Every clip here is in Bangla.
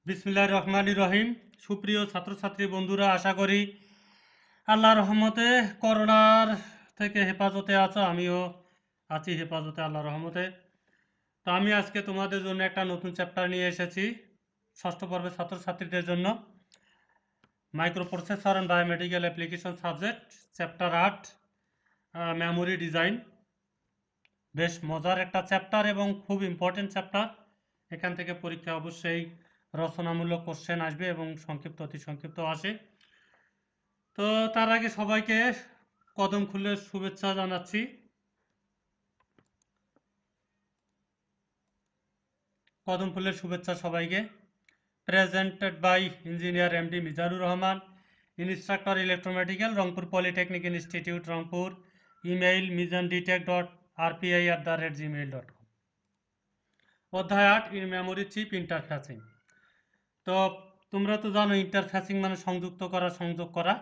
বিসমিল্লাহির রহমানির রহিম। সুপ্রিয় ছাত্রছাত্রী বন্ধুরা, আশা করি আল্লাহর রহমতে করোনার থেকে হেফাজতে আছো। আমিও আছি হেফাজতে আল্লাহর রহমতে। তো আমি আজকে তোমাদের জন্য একটা নতুন চ্যাপ্টার নিয়ে এসেছি ষষ্ঠ পর্বের ছাত্রছাত্রীদের জন্য। Micro processor and biomedical application subject, chapter 8, memory design. বেশ মজার একটা চ্যাপ্টার এবং খুব ইম্পর্টেন্ট চ্যাপ্টার। এখান থেকে পরীক্ষা অবশ্যই রচনামূলক কোশ্চেন আসবে এবং সংক্ষিপ্ত অতি সংক্ষিপ্ত আসে। তো তার আগে সবাইকে কদম ফুলের শুভেচ্ছা জানাচ্ছি। কদম ফুলের শুভেচ্ছা সবাইকে। Presented by engineer MD Mizanur Rahman, instructor electromedical, Rangpur polytechnic institute, Rangpur. Email mizandtech.rpai@gmail.com। অধ্যায় 8, ইন মেমোরি চিপ ইন্টারফেসিং। তো তোমরা তো জানো ইন্টারফেসিং মানে সংযুক্ত করা, সংযোগ করা।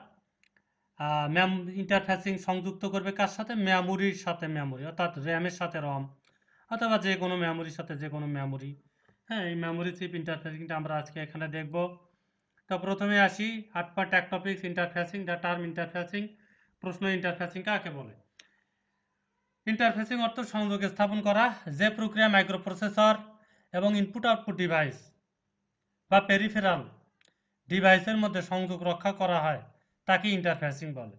ইন্টারফেসিং সংযুক্ত করবে কার সাথে? মেমোরির সাথে মেমোরি, অর্থাৎ র্যামের সাথে রম, অথবা যে কোনো মেমোরির সাথে যে কোনো মেমোরি। হ্যাঁ, এই মেমোরি চিপ ইন্টারফেসিংটা আমরা আজকে এখানে দেখব। তো প্রথমে আসি 8.1 topics, interfacing. The term interfacing. প্রশ্ন, ইন্টারফেসিং কাকে বলে? ইন্টারফেসিং অর্থ সংযোগ স্থাপন করা। যে প্রক্রিয়া মাইক্রোপ্রসেসর এবং ইনপুট আউটপুট ডিভাইস বা পেরিফেরাল ডিভাইসের মধ্যে সংযোগ রক্ষা করা হয় তাকে ইন্টারফেসিং বলে।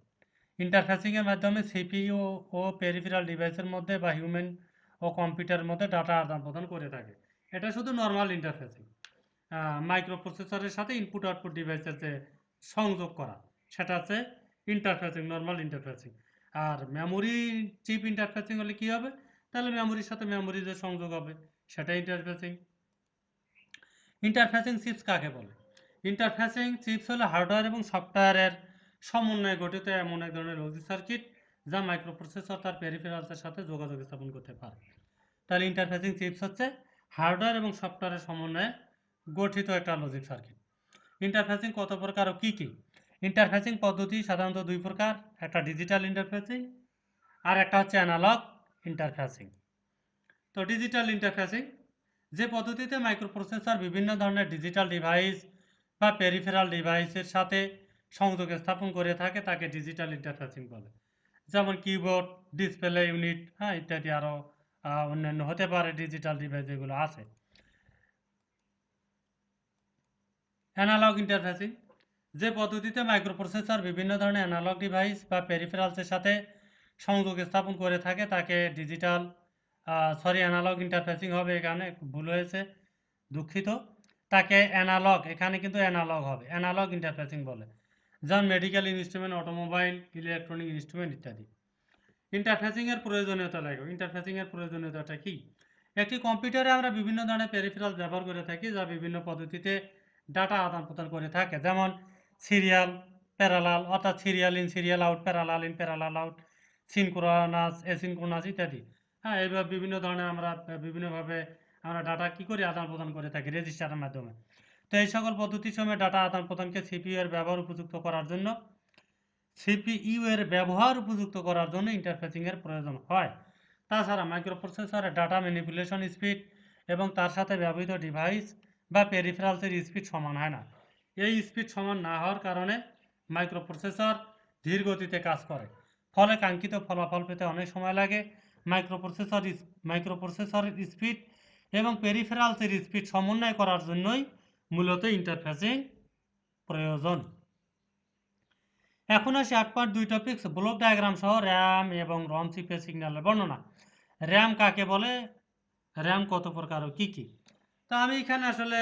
ইন্টারফেসিংয়ের মাধ্যমে সিপিইউ ও পেরিফেরাল ডিভাইসের মধ্যে বা হিউম্যান ও কম্পিউটারের মধ্যে ডাটা আদান প্রদান করে থাকে। এটা শুধু নর্মাল ইন্টারফেসিং। মাইক্রোপ্রসেসরের সাথে ইনপুট আউটপুট ডিভাইসের যে সংযোগ করা, সেটা হচ্ছে ইন্টারফেসিং, নর্মাল ইন্টারফেসিং। আর মেমোরি চিপ ইন্টারফেসিং হলে কি হবে? তাহলে মেমোরির সাথে মেমোরি যে সংযোগ হবে সেটা ইন্টারফেসিং। ইন্টারফেসিং চিপস কাকে বলে? ইন্টারফেসিং চিপস হলো হার্ডওয়্যার এবং সফটওয়্যারের সমন্বয়ে গঠিত এমন এক ধরনের লজিক সার্কিট যা মাইক্রোপ্রসেসর তার পেরিফেরালসের সাথে যোগাযোগ স্থাপন করতে পারে। তাহলে ইন্টারফেসিং চিপস হচ্ছে হার্ডওয়্যার এবং সফটওয়্যারের সমন্বয়ে গঠিত একটা লজিক সার্কিট। ইন্টারফেসিং কত প্রকার ও কী কী? ইন্টারফেসিং পদ্ধতি সাধারণত দুই প্রকার, একটা ডিজিটাল ইন্টারফেসিং আর একটা হচ্ছে অ্যানালগ ইন্টারফেসিং। তো ডিজিটাল ইন্টারফেসিং, যে পদ্ধতিতে মাইক্রোপ্রসেসর বিভিন্ন ধরনের ডিজিটাল ডিভাইস বা পেরিফেরাল ডিভাইসের সাথে সংযোগ স্থাপন করে থাকে তাকে ডিজিটাল ইন্টারফেসিং বলে। যেমন কিবোর্ড, ডিসপ্লে ইউনিট, হ্যাঁ, ইত্যাদি আরও অন্যান্য হতে পারে ডিজিটাল ডিভাইস যেগুলো আছে। অ্যানালগ ইন্টারফেসিং, যে পদ্ধতিতে মাইক্রোপ্রসেসর বিভিন্ন ধরনের অ্যানালগ ডিভাইস বা পেরিফেরালসের সাথে সংযোগ স্থাপন করে থাকে তাকে ডিজিটাল অ্যানালগ ইন্টারফেসিং হবে। এখানে একটু ভুল হয়েছে, দুঃখিত। তাকে অ্যানালগ, এখানে কিন্তু অ্যানালগ হবে, অ্যানালগ ইন্টারফেসিং বলে। যেমন medical instrument, automobile, electronic instrument ইত্যাদি। ইন্টারফেসিংয়ের প্রয়োজনীয়তা লাগবে। ইন্টারফেসিংয়ের প্রয়োজনীয়তাটা কি? একটি কম্পিউটারে আমরা বিভিন্ন ধরনের পেরিফেরাল ব্যবহার করে থাকি যা বিভিন্ন পদ্ধতিতে ডাটা আদান প্রদান করে থাকে। যেমন সিরিয়াল, প্যারালাল, অর্থাৎ serial in serial out, parallel in parallel out, synchronous, asynchronous ইত্যাদি। হ্যাঁ, এইভাবে বিভিন্ন ধরনের আমরা বিভিন্নভাবে আমরা ডাটা কী করি? আদান প্রদান করে থাকি রেজিস্টারের মাধ্যমে। তো এই সকল পদ্ধতির সময় ডাটা আদান প্রদানকে সিপিইউ এর ব্যবহার উপযুক্ত করার জন্য ইন্টারফেসিংয়ের প্রয়োজন হয়। তাছাড়া মাইক্রোপ্রসেসরের ডাটা ম্যানিপুলেশন স্পিড এবং তার সাথে ব্যবহৃত ডিভাইস বা পেরিফেরালসের স্পিড সমান হয় না। এই স্পিড সমান না হওয়ার কারণে মাইক্রোপ্রসেসর ধীর গতিতে কাজ করে, ফলে কাঙ্ক্ষিত ফলাফল পেতে অনেক সময় লাগে। মাইক্রোপ্রসেসরের স্পিড এবং পেরিফেরালসের স্পিড সমন্বয় করার জন্যই মূলত ইন্টারফেসিং প্রয়োজন। এখন আসি 8.2 টপিকস, ব্লক ডায়াগ্রাম সহ র্যাম এবং রম চিপের সিগন্যালের বর্ণনা। র্যাম কাকে বলে? র্যাম কত প্রকার ও কী কী? তো আমি এখানে আসলে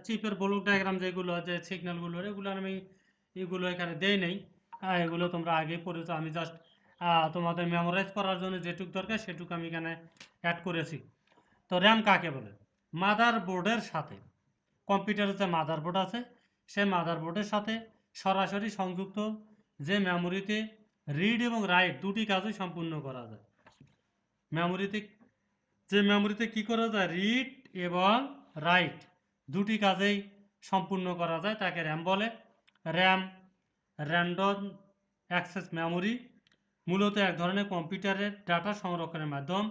চিপের ব্লক ডায়াগ্রাম যেগুলো, যে সিগন্যালগুলো, এগুলো আমি এগুলো এখানে দেই নেই। হ্যাঁ, এগুলো তোমরা আগেই পড়েছো। আমি জাস্ট তোমাদের মেমোরাইজ করার জন্য যেটুকু দরকার সেটুকু আমি এখানে অ্যাড করেছি। তো র্যাম কাকে বলে? মাদার বোর্ডের সাথে, কম্পিউটারের যে মাদার বোর্ড আছে সেই মাদার বোর্ডের সাথে সরাসরি সংযুক্ত যে মেমোরিতে রিড এবং রাইট দুটি কাজই সম্পূর্ণ করা যায়। মেমোরিতে কি করা যায়? রিড এবং রাইট দুটি কাজেই সম্পূর্ণ করা যায়, তাকে র্যাম বলে। র্যাম, র্যান্ডম অ্যাক্সেস মেমোরি, মূলত এক ধরনের কম্পিউটারের ডাটা সংরক্ষণের মাধ্যম।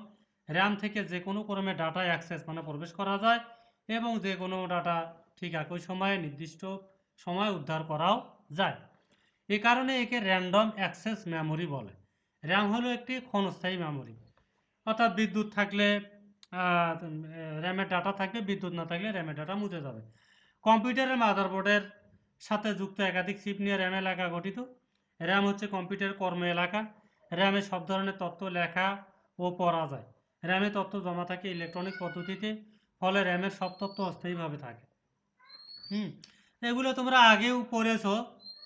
র্যাম থেকে যে কোনো ক্রমে ডাটা অ্যাক্সেস মানে প্রবেশ করা যায় এবং যে কোনো ডাটা ঠিক একই সময়ে নির্দিষ্ট সময় উদ্ধার করাও যায়। এ কারণে একে র্যান্ডম অ্যাক্সেস মেমোরি বলে। র্যাম হলো একটি ক্ষণস্থায়ী মেমোরি, অর্থাৎ বিদ্যুৎ থাকলে র্যামের ডাটা থাকবে, বিদ্যুৎ না থাকলে র্যামের ডাটা মুছে যাবে। কম্পিউটারের মাদারবোর্ডের সাথে যুক্ত একাধিক চিপ নিয়ে র্যাম এলাকা গঠিত। র্যাম হচ্ছে কম্পিউটারের কর্ম এলাকা। র্যামে সব ধরনের তথ্য লেখা ও পড়া যায়। র্যামে তথ্য জমা থাকে ইলেকট্রনিক পদ্ধতিতে, ফলে র্যামের সব তথ্য অস্থায়ীভাবে থাকে। এগুলো তোমরা আগেও পড়েছো,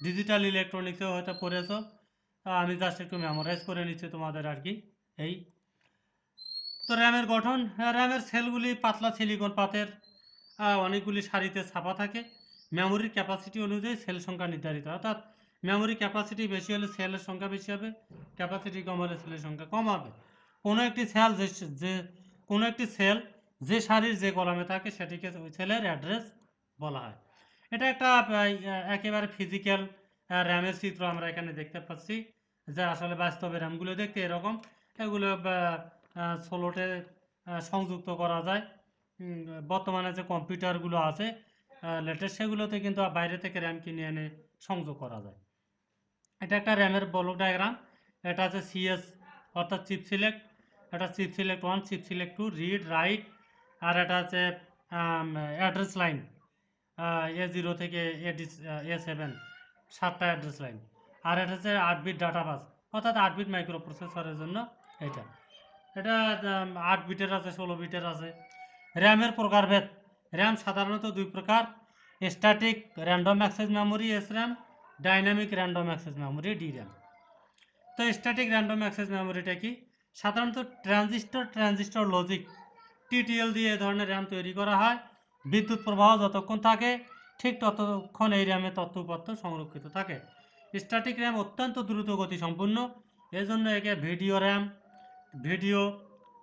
ডিজিটাল ইলেকট্রনিক্সেও হয়তো পড়েছো। আমি জাস্ট একটু মেমোরাইজ করে নিচ্ছি তোমাদের আর কি। এই তো র্যামের গঠন, র্যামের সেলগুলি পাতলা সিলিকন পাতের অনেকগুলি সারিতে ছাপা থাকে। মেমোরির ক্যাপাসিটি অনুযায়ী সেল সংখ্যা নির্ধারিত, অর্থাৎ মেমোরি ক্যাপাসিটি বেশি হলে সেলের সংখ্যা বেশি হবে, ক্যাপাসিটি কম হলে সেলের সংখ্যা কম হবে। কোনো একটি সেল যে কোনো একটি সেল যে সারির যে কলামে থাকে সেটিকে ওই সেলের অ্যাড্রেস বলা হয়। এটা একটা একেবারে ফিজিক্যাল র্যামের চিত্র আমরা এখানে দেখতে পাচ্ছি, যে আসলে বাস্তবে র্যামগুলো দেখতে এরকম। এগুলো স্লোটে সংযুক্ত করা যায়। বর্তমানে যে কম্পিউটারগুলো আছে লেটেস্ট, সেগুলোতে কিন্তু বাইরে থেকে র্যাম কিনে এনে সংযোগ করা যায়। এটা একটা র্যামের ব্লক ডায়াগ্রাম। এটা আছে সিএস অর্থাৎ চিপ সিলেক্ট, এটা chip select 1, chip select 2, read write, আর এটা আছে অ্যাড্রেস লাইন A0 থেকে A7, 7টা অ্যাড্রেস লাইন। আর এটা হচ্ছে 8 বিট ডাটা বাস, অর্থাৎ 8 বিট মাইক্রো প্রসেসরের জন্য এটা। এটা 8 বিটের আছে, 16 বিটের আছে। র্যামের প্রকারভেদ, র্যাম সাধারণত দুই প্রকার: static random access memory SRAM, dynamic random access memory DRAM। তো স্ট্যাটিক র্যান্ডম অ্যাক্সেস মেমোরিটা কি? সাধারণত ট্রানজিস্টর লজিক TTL দিয়ে এ ধরনের র্যাম তৈরি করা হয়। বিদ্যুৎ প্রবাহ যতক্ষণ থাকে ঠিক ততক্ষণ এই র্যামে তথ্য উপাত্ত সংরক্ষিত থাকে। স্ট্যাটিক র্যাম অত্যন্ত দ্রুত গতি সম্পূর্ণ, এজন্য একে ভিডিও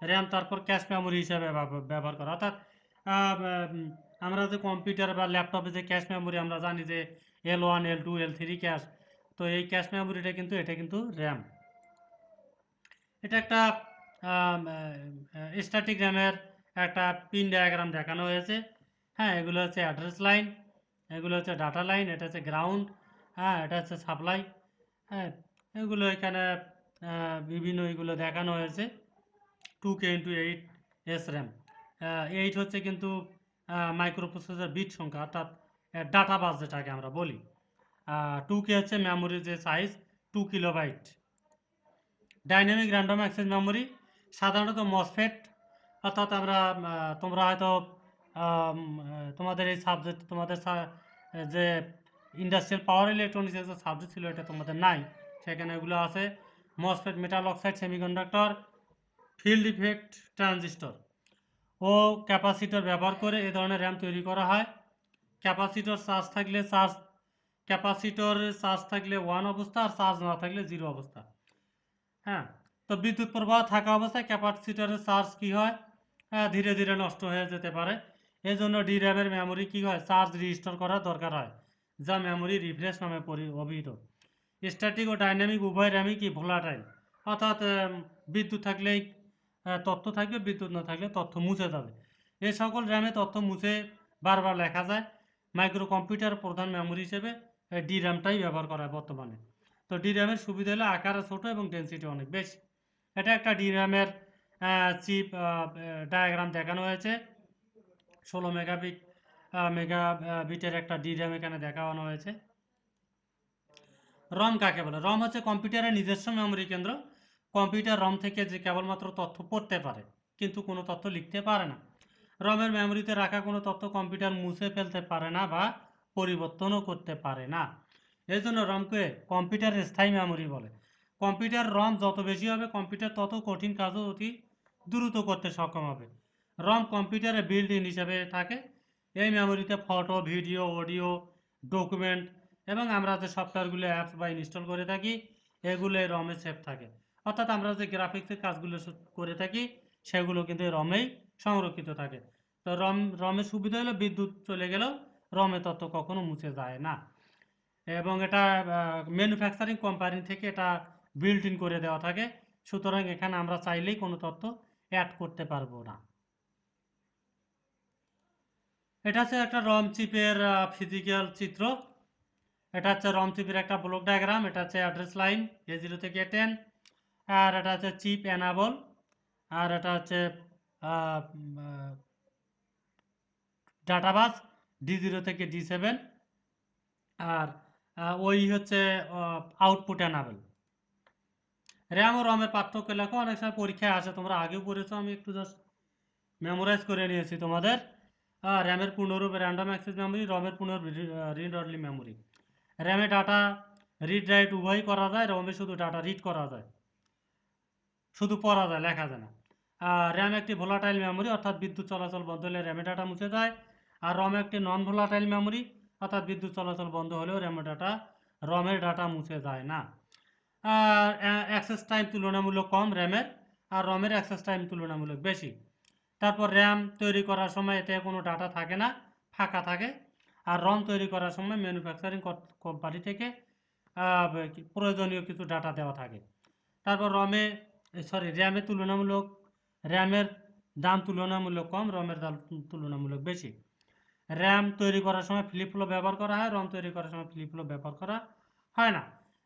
র্যাম তারপর ক্যাশ মেমোরি হিসাবে ব্যবহার করা। অর্থাৎ আমরা যে কম্পিউটার বা ল্যাপটপে যে ক্যাশ মেমোরি আমরা জানি যে L1 L2 L3 ক্যাশ, তো এই ক্যাশ মেমোরিটা কিন্তু এটা কিন্তু র্যাম। এটা একটা স্ট্যাটিক র্যামের একটা পিন ডায়াগ্রাম দেখানো হয়েছে। হ্যাঁ, এগুলো হচ্ছে অ্যাড্রেস লাইন, এগুলো হচ্ছে ডাটা লাইন, এটা হচ্ছে গ্রাউন্ড, হ্যাঁ এটা হচ্ছে সাপ্লাই। হ্যাঁ, এগুলো এখানে বিভিন্ন এগুলো দেখানো হয়েছে। 2K/8 SRAM, 8 হচ্ছে কিন্তু মাইক্রোপ্রসেসর বিট সংখ্যা, অর্থাৎ ডাটা বাস যেটাকে আমরা বলি। 2K হচ্ছে মেমোরির যে size, 2 kilobyte. Dynamic random access memory সাধারণত মসফেট, অর্থাৎ আমরা তোমরা হয়তো তোমাদের এই সাবজেক্ট, তোমাদের যে ইন্ডাস্ট্রিয়াল পাওয়ার ইলেকট্রনিক্স যে সাবজেক্ট ছিল এটা তোমাদের নাই, সেখানে এগুলো আছে। MOSFET, metal oxide semiconductor, field effect transistor ও ক্যাপাসিটর ব্যবহার করে এ ধরনের র্যাম তৈরি করা হয়। ক্যাপাসিটর চার্জ থাকলে 1 অবস্থা, আর চার্জ না থাকলে 0 অবস্থা। হ্যাঁ, তো বিদ্যুৎ প্রবাহ থাকা অবস্থায় ক্যাপাসিটরের চার্জ কি হয়, ধীরে ধীরে নষ্ট হয়ে যেতে পারে। এই জন্য DRAM-এর মেমোরি কি হয়, চার্জ রিস্টোর করার দরকার হয়, যা মেমোরি রিফ্রেশ নামে অভিহিত। স্ট্যাটিক ও ডাইনামিক উভয় র্যামই কি ভোলাটাইল, অর্থাৎ বিদ্যুৎ থাকলেই তথ্য থাকবে, বিদ্যুৎ না থাকলে তথ্য মুছে যাবে। এই সকল র্যামে তথ্য মুছে বারবার লেখা যায়। মাইক্রো কম্পিউটার প্রধান মেমোরি হিসেবে DRAM-টাই ব্যবহার করা হয় বর্তমানে। তো DRAM-এর সুবিধা হলো আকারে ছোট এবং ডেনসিটি অনেক বেশি। এটা একটা DRAM-এর চিপ ডায়াগ্রাম দেখানো হয়েছে। 16 মেগাবিটের একটা DRAM এখানে দেখানো হয়েছে। রম কাকে বলে? রম হচ্ছে কম্পিউটারের নিজস্ব মেমোরি কেন্দ্র। কম্পিউটার রম থেকে যে কেবলমাত্র তথ্য পড়তে পারে, কিন্তু কোনো তথ্য লিখতে পারে না। রমের মেমোরিতে রাখা কোনো তথ্য কম্পিউটার মুছে ফেলতে পারে না বা পরিবর্তনও করতে পারে না। এই জন্য রমকে কম্পিউটারের স্থায়ী মেমোরি বলে। কম্পিউটার রম যত বেশি হবে, কম্পিউটার তত কঠিন কাজও অতি দ্রুত করতে সক্ষম হবে। রম কম্পিউটারে বিল্ট ইন হিসাবে থাকে। এই মেমোরিতে ফটো, ভিডিও, অডিও, ডকুমেন্ট এবং আমরা যে সফটওয়্যারগুলো অ্যাপস বা ইনস্টল করে থাকি এগুলো রমে সেভ থাকে। অর্থাৎ আমরা যে গ্রাফিক্সের কাজগুলো করে থাকি সেগুলো কিন্তু রমেই সংরক্ষিত থাকে। তো রমের সুবিধা হলো বিদ্যুৎ চলে গেলেও রমে তথ্য কখনো মুছে যায় না, এবং এটা ম্যানুফ্যাকচারিং কোম্পানি থেকে এটা বিল্ট ইন করে দেওয়া থাকে। সুতরাং এখানে আমরা চাইলেই কোনো তথ্য অ্যাড করতে পারবো না। এটা হচ্ছে একটা রম চিপের ফিজিক্যাল চিত্র। এটা হচ্ছে রম চিপের একটা ব্লক ডায়াগ্রাম। এটা হচ্ছে অ্যাড্রেস লাইন A0 থেকে A10, আর এটা হচ্ছে চিপ এনাবল, আর এটা হচ্ছে ডাটা বাস D0 থেকে D7, আর ওই হচ্ছে আউটপুট এনাবল। র্যাম ও রমের পার্থক্য লেখো। অনেক সময় পরীক্ষায় আসে, তোমরা আগেও পড়েছো, আমি একটু জাস্ট মেমোরাইজ করে নিয়েছি তোমাদের। র্যামের পূর্ণরূপ র্যান্ডম অ্যাক্সেস মেমোরি, রমের পূর্ণরূপ রিড অনলি মেমোরি। র্যামে ডাটা রিড রাইট উভয়ই করা যায়, রমে শুধু ডাটা রিড করা যায়, শুধু পড়া যায়, লেখা যায় না। র্যাম একটি ভোলাটাইল মেমোরি, অর্থাৎ বিদ্যুৎ চলাচল বন্ধ হলে র্যামে ডাটা মুছে যায়। আর রম একটি নন ভোলাটাইল মেমোরি, অর্থাৎ বিদ্যুৎ চলাচল বন্ধ হলেও রমের ডাটা মুছে যায় না। আর অ্যাক্সেস টাইম তুলনামূলক কম র্যামের, আর রমের অ্যাক্সেস টাইম তুলনামূলক বেশি। তারপর র্যাম তৈরি করার সময় এতে কোনো ডাটা থাকে না, ফাঁকা থাকে। আর রম তৈরি করার সময় ম্যানুফ্যাকচারিং কোম্পানি থেকে প্রয়োজনীয় কিছু ডাটা দেওয়া থাকে। তারপর র্যামের দাম তুলনামূলক কম, রমের দাম তুলনামূলক বেশি। র্যাম তৈরি করার সময় ফ্লিপ ফ্লপ ব্যবহার করা হয়, রম তৈরি করার সময় ফ্লিপ ফ্লপ ব্যবহার করা হয় না।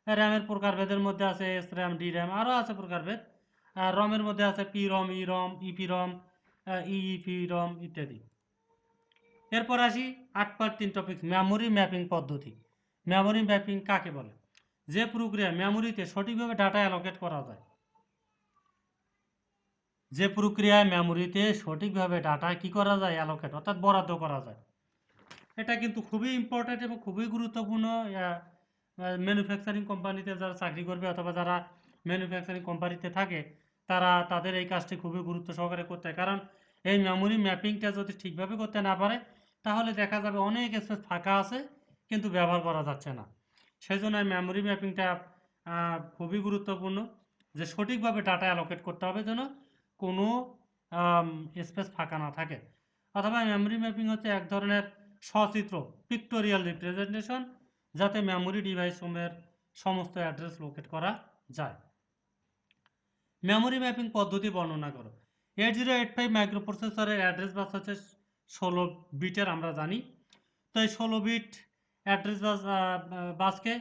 র্যামের প্রকারভেদের মধ্যে আছে এস র্যাম, ডি র্যাম, আরও আছে প্রকারভেদ। আর রমের মধ্যে আছে পি রম, ই রম, ইপি রম, ইইপি রম ইত্যাদি। এরপর আসি 8.3 টপিক, মেমোরি ম্যাপিং পদ্ধতি। মেমোরি ম্যাপিং কাকে বলে? যে প্রক্রিয়া মেমোরিতে সঠিকভাবে ডাটা অ্যালোকেট করা যায়, যে প্রক্রিয়ায় মেমোরিতে সঠিকভাবে ডাটা কি করা যায়, অ্যালোকেট অর্থাৎ বরাদ্দ করা যায়। এটা কিন্তু খুবই ইম্পর্ট্যান্ট এবং খুবই গুরুত্বপূর্ণ। ম্যানুফ্যাকচারিং কোম্পানিতে যারা চাকরি করবে অথবা যারা ম্যানুফ্যাকচারিং কোম্পানিতে থাকে, তাদের এই কাজটি খুবই গুরুত্ব সহকারে করতে হয়। কারণ এই মেমোরি ম্যাপিংটা যদি ঠিকভাবে করতে না পারে, তাহলে দেখা যাবে অনেক স্পেস ফাঁকা আছে কিন্তু ব্যবহার করা যাচ্ছে না। সেই জন্য মেমোরি ম্যাপিংটা খুবই গুরুত্বপূর্ণ, যে সঠিকভাবে ডাটা অ্যালোকেট করতে হবে যেন কোনো স্পেস ফাঁকা না থাকে। অথবা মেমোরি ম্যাপিং হচ্ছে এক ধরনের সচিত্র পিক্টোরিয়াল রিপ্রেজেন্টেশন, যাতে মেমোরি ডিভাইসসমূহের সমস্ত অ্যাড্রেস লোকেট করা যায়। মেমোরি ম্যাপিং পদ্ধতি বর্ণনা করো। 8085 মাইক্রোপ্রসেসরের অ্যাড্রেস বাস হচ্ছে 16 বিটের, আমরা জানি। তো এই 16 বিট অ্যাড্রেস বাসকে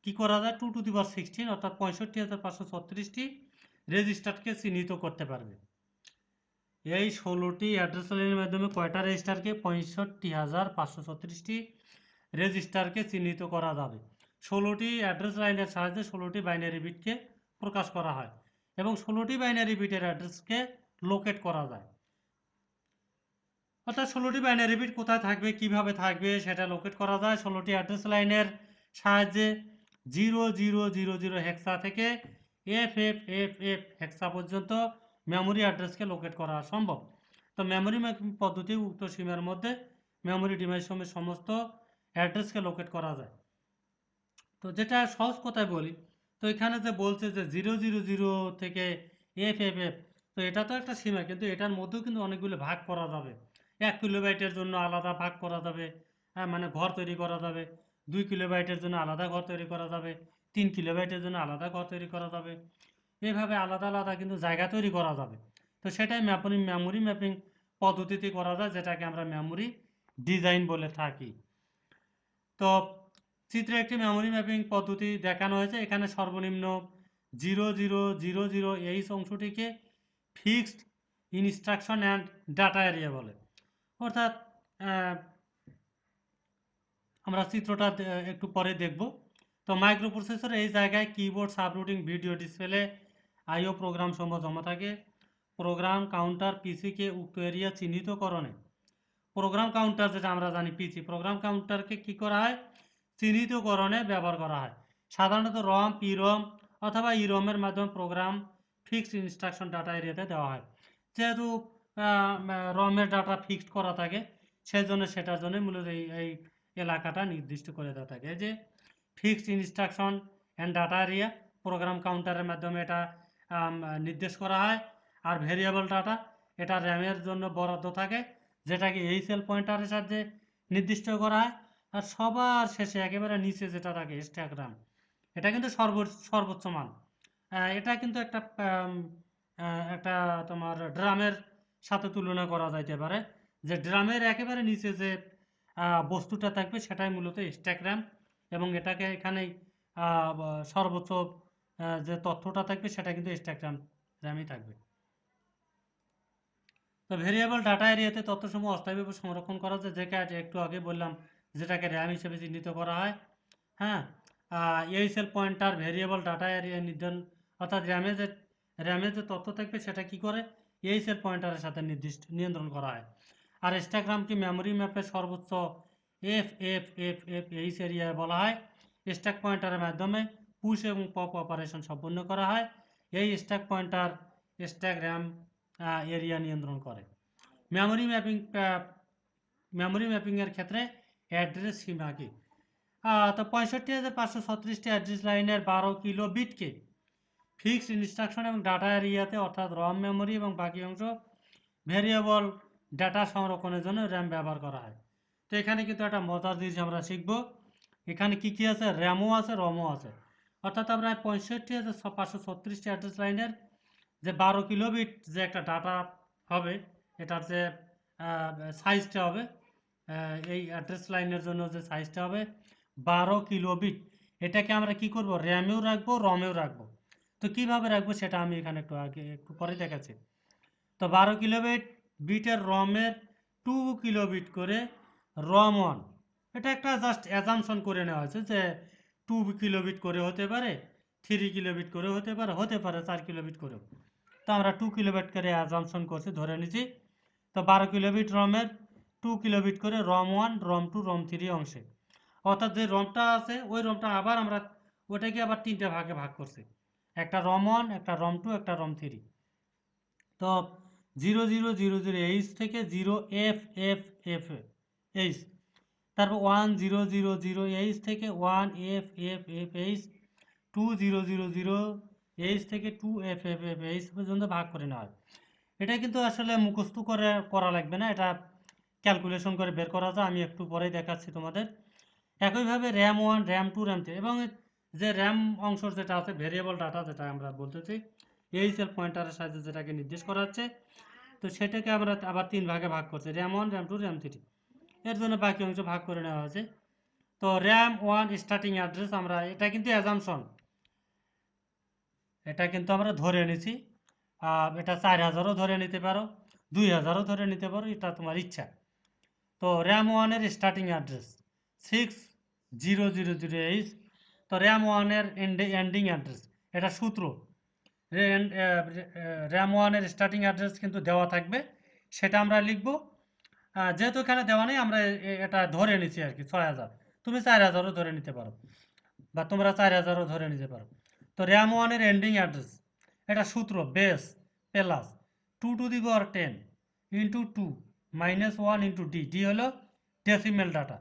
কি করা যায়, 2 টু দি পাওয়ার 16 অর্থাৎ 65,536টি রেজিস্টারকে চিহ্নিত করতে পারবে। এই 16টি অ্যাড্রেস লাইনের মাধ্যমে কয়টা রেজিস্টারকে, 65,536টি রেজিস্টারকে চিহ্নিত করা যাবে। 16টি অ্যাড্রেস লাইনের সাহায্যে 16টি বাইনারি বিটকে প্রকাশ করা হয় এবং 16টি বাইনারি বিটের অ্যাড্রেসকে লোকেট করা যায়। অর্থাৎ 16টি বাইনারি বিট কোথায় থাকবে, কিভাবে থাকবে সেটা লোকেট করা যায় 16টি অ্যাড্রেস লাইনের সাহায্যে। 0000 হেক্সা থেকে FFFF হেক্সা পর্যন্ত মেমোরি অ্যাড্রেসকে লোকেট করা সম্ভব। তো মেমোরি ম্যাপিং পদ্ধতি উক্ত সীমার মধ্যে মেমোরি ডিভাইসসমূহের সমস্ত অ্যাড্রেসকে লোকেট করা যায়। তো যেটা সহজ কথায় বলি, তো এখানে যে বলছে যে 000 থেকে FFF, তো এটা তো একটা সীমা, কিন্তু এটার মধ্যেও কিন্তু অনেকগুলো ভাগ করা যাবে। 1 কিলোবাইটের জন্য আলাদা ভাগ করা যাবে, মানে ঘর তৈরি করা যাবে। 2 কিলোবাইটের জন্য আলাদা ঘর তৈরি করা যাবে। 3 কিলোবাইটের জন্য আলাদা ঘর তৈরি করা যাবে। এইভাবে আলাদা আলাদা কিন্তু জায়গা তৈরি করা যাবে। তো সেটাই মেমোরি ম্যাপিং পদ্ধতিতে করা যায়, যেটাকে আমরা মেমোরি ডিজাইন বলে থাকি। তো চিত্রে একটি মেমোরি ম্যাপিং পদ্ধতি দেখানো হয়েছে। এখানে সর্বনিম্ন 0000 অংশটিকে fixed instruction and data area বলে। অর্থাৎ আমরা চিত্রটা একটু পরে দেখব। তো মাইক্রোপ্রসেসর এই জায়গায় কিবোর্ড, সাবরুটিন, ভিডিও ডিসপ্লে, আইও প্রোগ্রাম সমূহ জমা থাকে। প্রোগ্রাম কাউন্টার পিসিকে উক্ত এরিয়া চিহ্নিতকরণে, প্রোগ্রাম কাউন্টার যেটা আমরা জানি পিসি, প্রোগ্রাম কাউন্টারকে কি করা হয়, চিহ্নিতকরণে ব্যবহার করা হয়। সাধারণত রম, পিরম অথবা ইরমের মাধ্যমে প্রোগ্রাম ফিক্সড ইনস্ট্রাকশন ডাটা এরিয়াতে দেওয়া হয়। যেহেতু রমের ডাটা ফিক্সড করা থাকে, সেজন্য সেটার জন্য মূলত এই এলাকাটা নির্দিষ্ট করে দেওয়া থাকে। এই যে fixed instruction and data area, program কাউন্টারের মাধ্যমে এটা নির্দেশ করা হয়। আর ভেরিয়েবল ডাটা, এটা র্যামের জন্য বরাদ্দ থাকে, যেটাকে এইচএল পয়েন্টারের সাহায্যে নির্দিষ্ট করা হয়। আর সবার শেষে একেবারে নিচে যেটা থাকে স্ট্যাক র্যাম, এটা কিন্তু সর্বোচ্চ মান। এটা কিন্তু একটা তোমার ড্রামের সাথে তুলনা করা যাইতে পারে, যে ড্রামের একেবারে নিচে যে বস্তুটা থাকবে সেটাই মূলত স্ট্যাক র্যাম, এবং এটাকে এখানেই সর্বোচ্চ যে তথ্যটা থাকবে সেটা কিন্তু স্ট্যাক র্যামই থাকবে। তো ভেরিয়েবল ডাটা এরিয়াতে তথ্যসমূহ অস্থায়ীভাবে সংরক্ষণ করা যায়, যে কাজ একটু আগে বললাম, যেটাকে র্যাম হিসেবে চিহ্নিত করা হয়। হ্যাঁ, HL pointer variable data area নির্ধারণ, অর্থাৎ র্যামে যে তথ্য থাকবে সেটা কি করে এইচএল পয়েন্টারের সাথে নিয়ন্ত্রণ করা হয়। আর স্ট্যাকগ্রামটি মেমোরি ম্যাপের সর্বোচ্চ এইচ এরিয়ায় বলা হয়। স্ট্যাক পয়েন্টারের মাধ্যমে পুশ এবং পপ অপারেশন সম্পন্ন করা হয়। এই stack pointer stack RAM area নিয়ন্ত্রণ করে। মেমোরি ম্যাপিং মেমোরি ম্যাপিংয়ের ক্ষেত্রে অ্যাড্রেস সীমা কি? তো 65,536টি অ্যাড্রেস লাইনের 12 কিলো বিটকে ফিক্সড ইনস্ট্রাকশন এবং ডাটা এরিয়াতে, অর্থাৎ রম মেমোরি এবং বাকি অংশ ভেরিয়েবল ডাটা সংরক্ষণের জন্য র্যাম ব্যবহার করা হয়। তো এখানে কিন্তু একটা মজার জিনিস আমরা শিখব। এখানে কি কি আছে? র্যামও আছে, রমও আছে। অর্থাৎ আমরা 65,536টি অ্যাড্রেস লাইনের যে 12 কিলোবিট যে একটা ডাটা হবে, এটার যে সাইজটা হবে, এই অ্যাড্রেস লাইনের জন্য যে সাইজটা হবে 12 কিলোবিট, এটাকে আমরা কি করব? র্যামেও রাখবো, রমেও রাখবো। তো কিভাবে রাখবো সেটা আমি এখানে একটু পরে দেখাচ্ছি। তো 12 কিলোবিট বিটের রমের 2 কিলোবিট করে রম ওয়ান, এটা একটা জাস্ট অ্যাজামশন করে নেওয়া হয়েছে যে 2 কিলোবিট করে হতে পারে, 3 কিলোবিট করে হতে পারে 4 কিলোবিট করেও। তো আমরা 2 কিলোবিট করে অ্যাজামশন করছি, ধরে নিচ্ছি। তো 12 কিলোবিট রমের 2 কিলোবিট করে রম ওয়ান, রম টু, রম থ্রি অংশে, অর্থাৎ যে রমটা আছে ওই রমটা আবার আমরা ওটাকে আবার 3টে ভাগে ভাগ করছি, একটা রম ওয়ান, একটা রম টু, একটা রম থ্রি। তো 0000H থেকে 0FFFH, তারপর 1000H থেকে 1FFFH, 2000H থেকে 2FFFH পর্যন্ত ভাগ করে নেওয়া হয়। এটা কিন্তু আসলে মুখস্থ করে করা লাগবে না, এটা ক্যালকুলেশন করে বের করা যায়। আমি একটু পরেই দেখাচ্ছি তোমাদের। একইভাবে RAM one, RAM two, RAM three, এবং যে র্যাম অংশ যেটা আছে ভেরিয়েবল ডাটা যেটা আমরা বলতেছি এইচএল পয়েন্টারের সাহায্যে যেটাকে নির্দেশ করা হচ্ছে, তো সেটাকে আমরা আবার 3 ভাগে ভাগ করছি, RAM one, RAM two, RAM three. এর জন্য বাকি অংশ ভাগ করে নেওয়া হয়েছে। তো র্যাম ওয়ান স্টার্টিং অ্যাড্রেস, আমরা এটা কিন্তু অ্যাজামশন, এটা কিন্তু আমরা ধরে নিছি। এটা 4000ও ধরে নিতে পারো, 2000ও ধরে নিতে পারো, এটা তোমার ইচ্ছা। তো র্যাম ওয়ানের স্টার্টিং অ্যাড্রেস 6000H। তো র্যাম ওয়ানের এন্ডিং অ্যাড্রেস, এটা সূত্র। র্যাম ওয়ানের স্টার্টিং অ্যাড্রেস কিন্তু দেওয়া থাকবে, সেটা আমরা লিখব। যেহেতু এখানে দেওয়া নেই, আমরা এটা ধরে নিচ্ছি আর কি 6000। তুমি 4000ও ধরে নিতে পারো, বা তোমরা 4000ও ধরে নিতে পারো। তো র্যাম ওয়ানের এন্ডিং অ্যাড্রেস, এটা সূত্র base plus 2 to the power 10 into 2 minus 1 into D. D হলো ডেসিমেল ডাটা,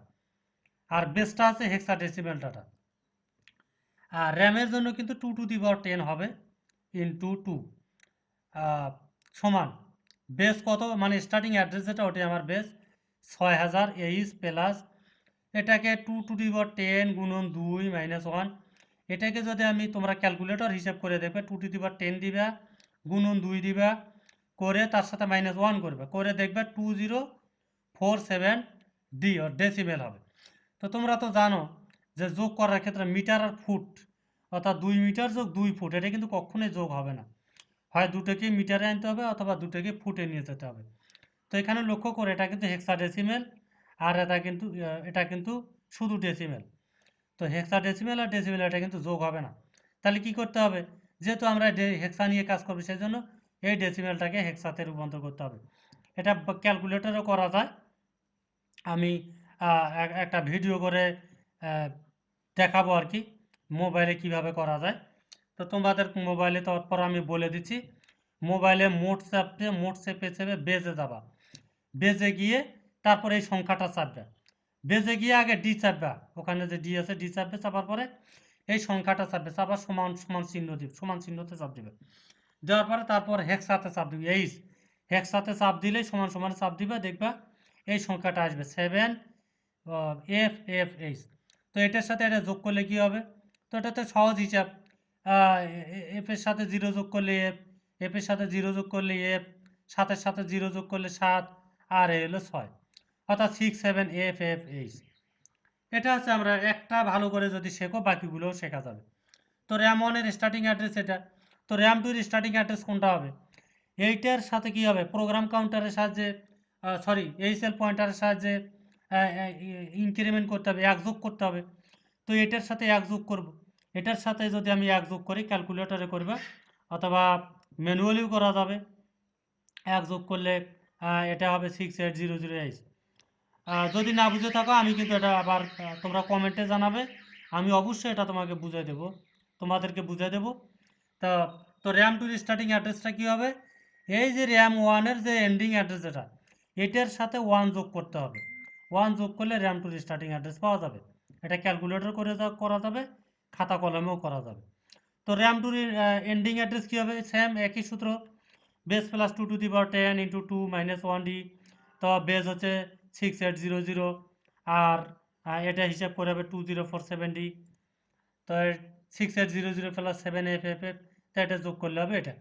আর বেসটা আছে হেক্সাডেসিমেল ডাটা। আর র্যামের জন্য কিন্তু 2 to the power 10 হবে ইন্টু 2 সমান বেস কত, মানে স্টার্টিং অ্যাড্রেস যেটা ওটাই আমার বেস 6000H প্লাস এটাকে 2 to the power 10 গুণন 2 মাইনাস 1। এটাকে যদি আমি, তোমরা ক্যালকুলেটর হিসাব করে দেখবে, 2 to the power 10 দিবা, গুণন 2 দিবা, করে তার সাথে মাইনাস 1 করবে, করে দেখবে 2047 ডি ওর ডেসিমেল হবে। তো তোমরা তো জানো যে যোগ করার ক্ষেত্রে মিটার আর ফুট, অর্থাৎ 2 মিটার যোগ 2 ফুট, এটা কিন্তু কখনোই যোগ হবে না, হয় দুটোকে মিটারে আনতে হবে অথবা দুটোকে ফুটে নিয়ে যেতে হবে। তো এখানে লক্ষ্য করে এটা কিন্তু হেক্সাডেসিমেল, আর এটা কিন্তু শুধু ডেসিমেল। তো হেক্সাডেসিমেল আর ডেসিমেল এটা কিন্তু যোগ হবে না। তাহলে কি করতে হবে? যেহেতু আমরা হেক্সা নিয়ে কাজ করবো, সেই জন্য এই ডেসিমেলটাকে হেক্সাতে রূপান্তর করতে হবে। এটা ক্যালকুলেটরও করা যায়। আমি একটা ভিডিও করে দেখাবো আর কি, মোবাইলে কিভাবে করা যায়। তো তোমাদের মোবাইলে তারপর আমি বলে দিচ্ছি। মোবাইলে মোট চেপে বেজে যাবা, বেজে গিয়ে তারপর এই সংখ্যাটা চাপবে, বেজে গিয়ে আগে ডি চাপবা, ওখানে যে ডি আছে ডি চাপবে, চাপার পরে এই সংখ্যাটা চাপবে, চাপার সমান সমান চিহ্ন দিবে, সমান চিহ্নতে চাপ দিবে, দেওয়ার পরে তারপর হেক্সাতে চাপ দিবে, হেক্সাতে চাপ দিলে সমান সমান চাপ দিবে, দেখবা এই সংখ্যাটা আসবে 7FFH। তো এটার সাথে এটা যোগ করলে কি হবে? তো এটা তো সহজ হিসাব। এফ এর সাথে 0 যোগ করলে এফ, এফ এর সাথে 0 যোগ করলে এফ, 7-এর সাথে 0 যোগ করলে 7, আর এ হলো 6, অর্থাৎ 6 7 এফ এফ এইচ। এটা হচ্ছে আমরা একটা ভালো করে যদি শেখো বাকিগুলোও শেখা যাবে। তো র্যাম 1 এর স্টার্টিং অ্যাড্রেস এটা। তো র্যাম 2 এর স্টার্টিং অ্যাড্রেস কোনটা হবে? এইটার সাথে কি হবে, প্রোগ্রাম কাউন্টারের সাহায্যে সরি এইচএল পয়েন্টারের সাহায্যে ইনক্রিমেন্ট করতে হবে, এক যোগ করতে হবে। তো এটার সাথে এক যোগ করব, এটার সাথে যদি আমি এক যোগ করি ক্যালকুলেটরে করবে অথবা ম্যানুয়ালিও করা যাবে। এক যোগ করলে এটা হবে 68008। যদি না বুঝে থাকো আমি কিন্তু এটা আবার তোমরা কমেন্টে জানাবে, আমি অবশ্যই এটা তোমাকে বুঝিয়ে দেবো, তোমাদেরকে বুঝিয়ে দেবো। তো তো র্যাম 2 এর স্টার্টিং অ্যাড্রেসটা কী হবে? এই যে র্যাম 1 এর যে এন্ডিং অ্যাড্রেস এটা, এটার সাথে 1 যোগ করতে হবে। 1 যোগ করলে র্যাম 2 এর স্টার্টিং অ্যাড্রেস পাওয়া যাবে। এটা ক্যালকুলেটর করে করা যাবে, খাতা কলমেও করা যাবে। তো র্যাম 2 এর এন্ডিং অ্যাড্রেস কী হবে? সেম একই সূত্র, base plus 2 to the power 10 into 2 minus 1 D. তো বেস হচ্ছে 6800 আর এটা হিসাব করে হবে 2047 ডি। তো 6800 প্লাস 7 এফ এফ এফ, তো এটা যোগ করলে হবে এটা।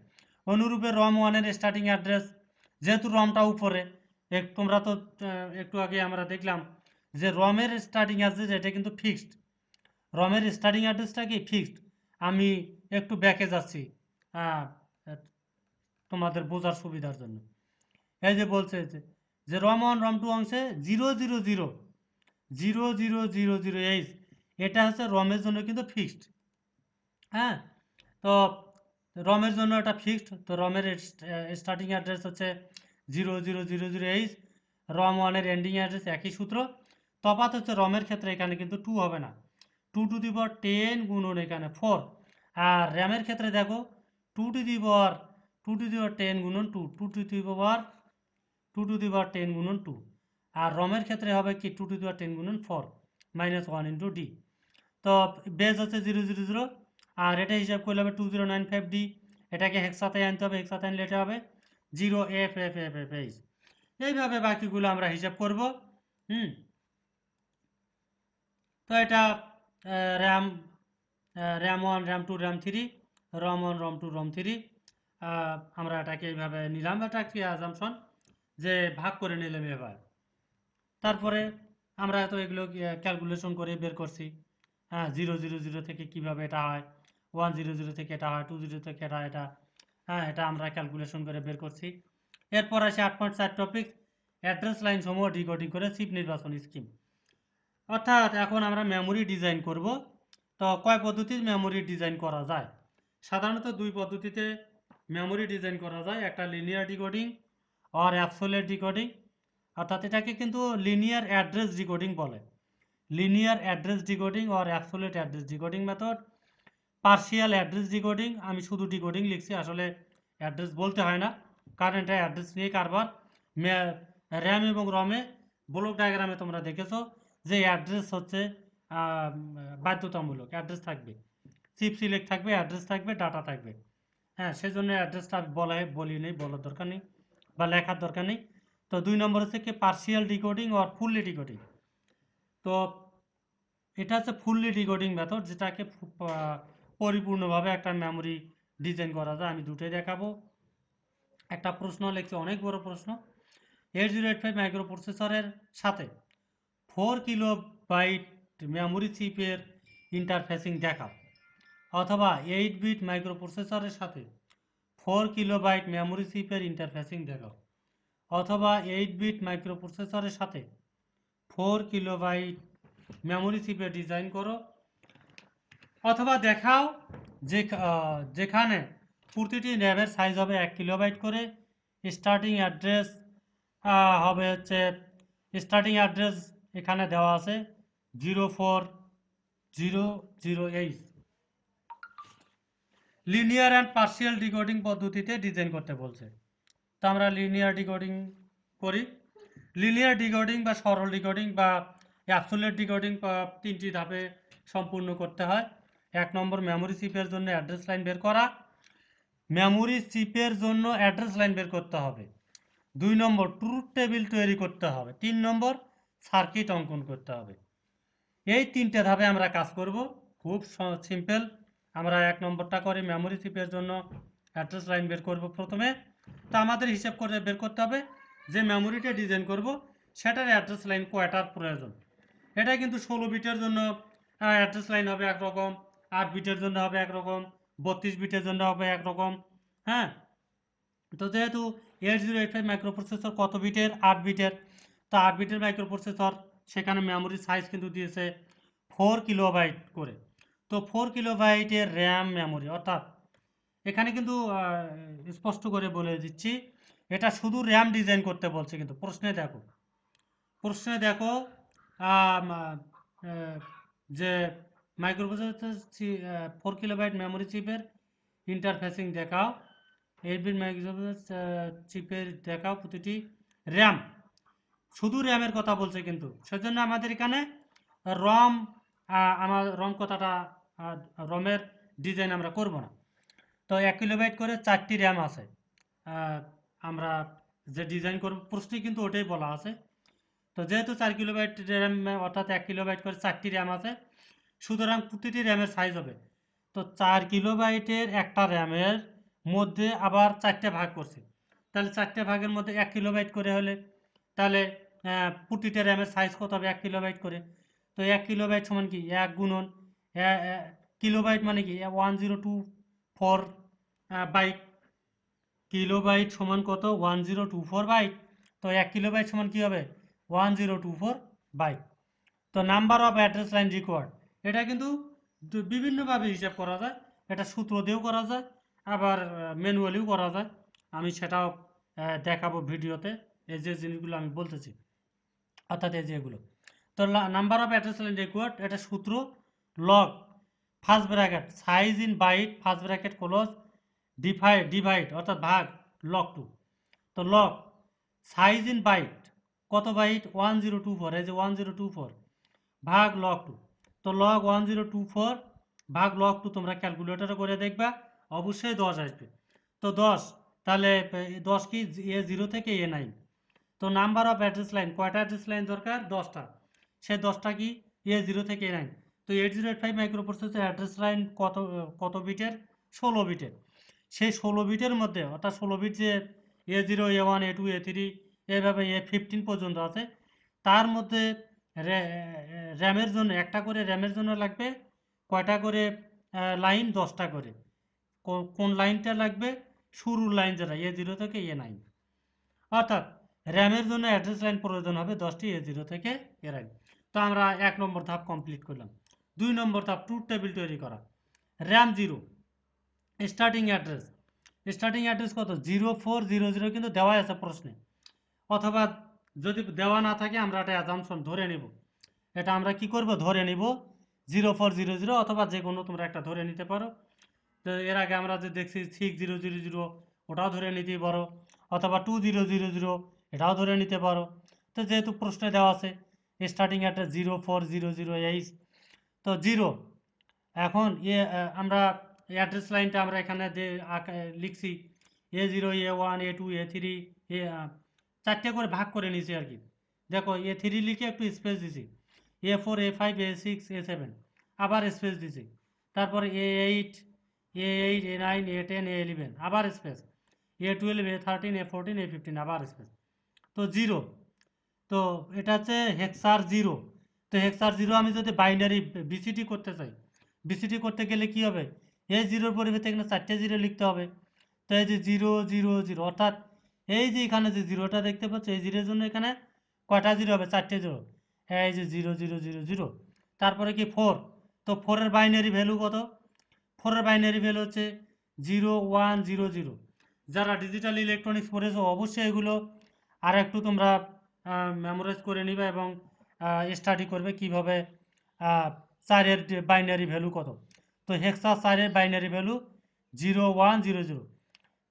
অনুরূপে রম 1 এর স্টার্টিং অ্যাড্রেস, যেহেতু রমটা উপরে, তোমরা তো একটু আগে আমরা দেখলাম যে রমের স্টার্টিং অ্যাড্রেস এটা কিন্তু ফিক্সড, রমের স্টার্টিং অ্যাড্রেসটা কি ফিক্সড। আমি একটু ব্যাকে যাচ্ছি তোমাদের বোঝার সুবিধার জন্য। এই যে বলছে যে রম 1 রম 2 অংশে 0000000 এটা হচ্ছে রমের জন্য কিন্তু ফিক্সড। হ্যাঁ, তো রমের জন্য এটা ফিক্সড। তো রমের স্টার্টিং অ্যাড্রেস হচ্ছে 00000। রম 1 এর এন্ডিং অ্যাড্রেস একই সূত্র। তফাৎ হচ্ছে রমের ক্ষেত্রে এখানে কিন্তু 2 হবে না, 2 টু দি পাওয়ার 10 গুণন এখানে 4। আর র্যামের ক্ষেত্রে দেখো 2 টু দি পাওয়ার 10 গুণন 2, 2 টু দি পাওয়ার 10 গুণন 2। আর রমের ক্ষেত্রে হবে কি 2 টু দি পাওয়ার 10 গুণন 4 মাইনাস 1 ইন্টু ডি। তো বেস হচ্ছে 000 আর এটা হিসাব করলে হবে 2095 ডি। এটাকে হেক্সাতে আনতে হবে, হেক্সাতে আনলে এটা হবে 0 F F F F H. এইভাবে বাকিগুলো আমরা হিসাব করব। হুম, তো এটা র্যাম র্যাম 1 র্যাম 2 র্যাম 3, রম 1 রম 2 রম 3। আমরা এটাকে এইভাবে নিলাম, এটা কি অ্যাজাম্পশন যে ভাগ করে নিলাম এবার। তারপরে আমরা তো এগুলো ক্যালকুলেশন করে বের করছি। হ্যাঁ, 000 থেকে কিভাবে এটা হয়, 100 থেকে এটা হয়, 20 থেকে এটা। হ্যাঁ, এটা আমরা ক্যালকুলেশন করে বের করছি। এরপর আসে 8.4 টপিক, অ্যাড্রেস লাইন সমূহ ডিকোডিং করে চিপ নির্বাচন স্কিম। অর্থাৎ এখন আমরা মেমোরি ডিজাইন করব। তো কয় পদ্ধতির মেমোরি ডিজাইন করা যায়? সাধারণত দুই পদ্ধতিতে মেমোরি ডিজাইন করা যায়, একটা লিনিয়ার ডিকোডিং আর অ্যাবসোলিউট ডিকোডিং। অর্থাৎ এটাকে কিন্তু লিনিয়ার অ্যাড্রেস ডিকোডিং বলে। লিনিয়ার অ্যাড্রেস ডিকোডিং আর absolute address decoding method. Partial address decoding, আমি শুধু ডিকোডিং লিখছি, আসলে অ্যাড্রেস বলতে হয় না, কারণ এটা অ্যাড্রেস নিয়ে কারবার। র্যাম এবং রমে ব্লক ডায়াগ্রামে তোমরা দেখেছো যে অ্যাড্রেস হচ্ছে বাধ্যতামূলক, অ্যাড্রেস থাকবে, চিপ সিলেক্ট থাকবে, অ্যাড্রেস থাকবে, ডাটা থাকবে। হ্যাঁ, সেজন্য অ্যাড্রেসটা বলি নেই, বলার দরকার নেই বা লেখার দরকার নেই। তো 2 নম্বর হচ্ছে কি পার্শিয়াল ডিকোডিং আর ফুললি ডিকোডিং। তো এটা হচ্ছে ফুললি ডিকোডিং মেথড, যেটাকে পরিপূর্ণভাবে একটা মেমোরি ডিজাইন করা যায়। আমি দুটোই দেখাবো। একটা প্রশ্ন লিখছি, অনেক বড় প্রশ্ন। 8085 মাইক্রো প্রসেসরের সাথে 4 কিলো বাইট মেমোরি চিপের ইন্টারফেসিং দেখাও, অথবা 8 বিট মাইক্রো প্রসেসরের সাথে 4 কিলো বাইট মেমোরি চিপের ইন্টারফেসিং দেখাও, অথবা 8 বিট মাইক্রো প্রসেসরের সাথে 4 কিলো বাইট মেমোরি চিপের ডিজাইন করো, অথবা দেখাও যেখানে প্রতিটি র্যামের সাইজ হবে 1 কিলোবাইট করে। স্টার্টিং অ্যাড্রেস হবে হচ্ছে, স্টার্টিং অ্যাড্রেস এখানে দেওয়া আছে 04008। লিনিয়ার অ্যান্ড পার্শিয়াল ডিকোডিং পদ্ধতিতে ডিজাইন করতে বলছে। তো আমরা লিনিয়ার ডিকোডিং করি। লিনিয়ার ডিকোডিং বা সরল ডিকোডিং বা অ্যাবসোলিউট ডিকোডিং 3টি ধাপে সম্পূর্ণ করতে হয়। 1 নম্বর মেমোরি চিপের জন্য অ্যাড্রেস লাইন বের করা, মেমোরি চিপের জন্য অ্যাড্রেস লাইন বের করতে হবে। 2 নম্বর ট্রুথ টেবিল তৈরি করতে হবে। 3 নম্বর সার্কিট অঙ্কন করতে হবে। এই 3টে ধাপে আমরা কাজ করব, খুব সিম্পল। আমরা 1 নম্বরটা করি, মেমোরি চিপের জন্য অ্যাড্রেস লাইন বের করব প্রথমে। তো আমাদের হিসাব করে বের করতে হবে যে মেমোরিটা ডিজাইন করব সেটার অ্যাড্রেস লাইন কয়টার প্রয়োজন। এটা কিন্তু 16 বিটের জন্য অ্যাড্রেস লাইন হবে একরকম, 8 বিটের জন্য হবে একরকম, 32 বিটের জন্য হবে একরকম। হ্যাঁ, তো যেহেতু 8085 মাইক্রোপ্রসেসর কত বিটের, 8 বিটের, তো 8 বিটের মাইক্রোপ্রসেসর, সেখানে মেমোরি সাইজ কিন্তু দিয়েছে 4 কিলোবাইট করে। তো 4 কিলোবাইটের র্যাম মেমোরি, অর্থাৎ এখানে কিন্তু স্পষ্ট করে বলে দিচ্ছি, এটা শুধু র্যাম ডিজাইন করতে বলছে, কিন্তু প্রশ্নে দেখো যে মাইক্রোপ্রসেসর 4 কিলোবাইট মেমোরি চিপের ইন্টারফেসিং দেখাও, 8 বিট মাইক্রোপ্রসেসর চিপের দেখাও প্রতিটি র্যাম, শুধু র্যামের কথা বলছে, কিন্তু সেজন্য আমাদের এখানে রম, আমার রম কথাটা, রমের ডিজাইন আমরা করব না। তো 1 কিলোবাইট করে 4টি র্যাম আছে। আমরা যে ডিজাইন করব প্রশ্নে কিন্তু ওটাই বলা আছে। তো যেহেতু 4 কিলোবাইট র্যাম, অর্থাৎ 1 কিলোবাইট করে 4টি র্যাম আছে, সুতরাং প্রতিটি র্যামের সাইজ হবে, তো 4 কিলোবাইটের একটা র্যামের মধ্যে আবার 4টে ভাগ করছি, তাহলে 4টে ভাগের মধ্যে 1 কিলোবাইট করে হলে, তাহলে প্রতিটা র্যামের সাইজ কত হবে 1 কিলোবাইট করে। তো 1 কিলোবাইট সমান কি 1 গুণন কিলোবাইট মানে কি 1024 বাইট, কিলোবাইট সমান কত 1024 বাইট। তো 1 কিলোবাইট সমান কি হবে 1024 বাইট। তো number of address line required, এটা কিন্তু বিভিন্নভাবে হিসাব করা যায়, এটা সূত্র দিয়েও করা যায়, আবার ম্যানুয়ালিও করা যায়, আমি সেটাও দেখাবো ভিডিওতে, এই যে জিনিসগুলো আমি বলতেছি, অর্থাৎ এই যে এগুলো। তো number of address line required, এটা সূত্র log first bracket size in byte first bracket close divide অর্থাৎ ভাগ লগ টু। তো লগ সাইজ ইন বাইট কত বাইট 1024, এই যে 1024 ভাগ লগ টু। তো লগ 1024 ভাগ লগ টু তোমরা ক্যালকুলেটরে করে দেখবা, অবশ্যই 10 আসবে। তো 10, তাহলে 10 কি A0 থেকে A9। তো নাম্বার অফ অ্যাড্রেস লাইন, কয়টা অ্যাড্রেস লাইন দরকার 10টা, সে 10টা কি A0 থেকে A9। তো 8085 মাইক্রোপ্রসেসর অ্যাড্রেস লাইন কত কত বিটের 16 বিটের, সেই 16 বিটের মধ্যে, অর্থাৎ 16 বিট যে A0 A1 A2 A3 এইভাবে A15 পর্যন্ত আছে, তার মধ্যে র্যামের জন্য একটা করে র্যামের জন্য লাগবে কয়টা করে লাইন 10টা করে। কোন লাইনটা লাগবে, শুরুর লাইন যেটা A0 থেকে A9, অর্থাৎ র্যামের জন্য অ্যাড্রেস লাইন প্রয়োজন হবে 10টি A0 থেকে A9। তো আমরা 1 নম্বর ধাপ কমপ্লিট করলাম। 2 নম্বর ধাপ ট্রুথ টেবিল তৈরি করা। র্যাম 0, স্টার্টিং অ্যাড্রেস কত 0400 কিন্তু দেওয়া আছে প্রশ্নে, অথবা যদি দেওয়া না থাকে আমরা একটা অ্যাজাম্পশন ধরে নিব, এটা আমরা কি করব ধরে নিব 0400, অথবা যে কোনো তোমরা একটা ধরে নিতে পারো। তো এর আগে আমরা যে দেখছি 6000, ওটাও ধরে নিতেই পারো, অথবা 2000 এটাও ধরে নিতে পারো। তো যেহেতু প্রশ্নে দেওয়া আছে স্টার্টিং অ্যাড্রেস 0400H, তো 0, এখন আমরা অ্যাড্রেস লাইনটা আমরা এখানে লিখছি A0 A1 A2 A3 চারটে করে ভাগ করে নিয়েছি আর কি। দেখো A3 লিখে একটু স্পেস দিছি, A4 A5 A6 A7 আবার স্পেস দিছি, তারপরে A8 A9 A10 A11 আবার space, A12 A13 A14 A15 আবার স্পেস। তো 0, তো এটা হচ্ছে হেক্সার 0। তো হেক্সার 0 আমি যদি বাইনারি বিসিটি করতে চাই, বিসিটি করতে গেলে কি হবে, এই জিরোর পরিবর্তে এখানে 4টে জিরো লিখতে হবে। তো এই যে 000, অর্থাৎ এই যে এখানে যে জিরোটা দেখতে পাচ্ছ, এই জিরোর জন্য এখানে কয়টা জিরো হবে 4টে জিরো, এই যে 0000। তারপরে কি 4, তো 4-এর বাইনারি ভ্যালু কত, 4-এর বাইনারি ভ্যালু হচ্ছে 0100। যারা ডিজিটাল ইলেকট্রনিক্স পড়েছো অবশ্যই এগুলো আর একটু তোমরা মেমোরাইজ করে নিবে এবং স্টাডি করবে কিভাবে 4-এর বাইনারি ভ্যালু কত। তো হেক্সা 4-এর বাইনারি ভ্যালু 0100।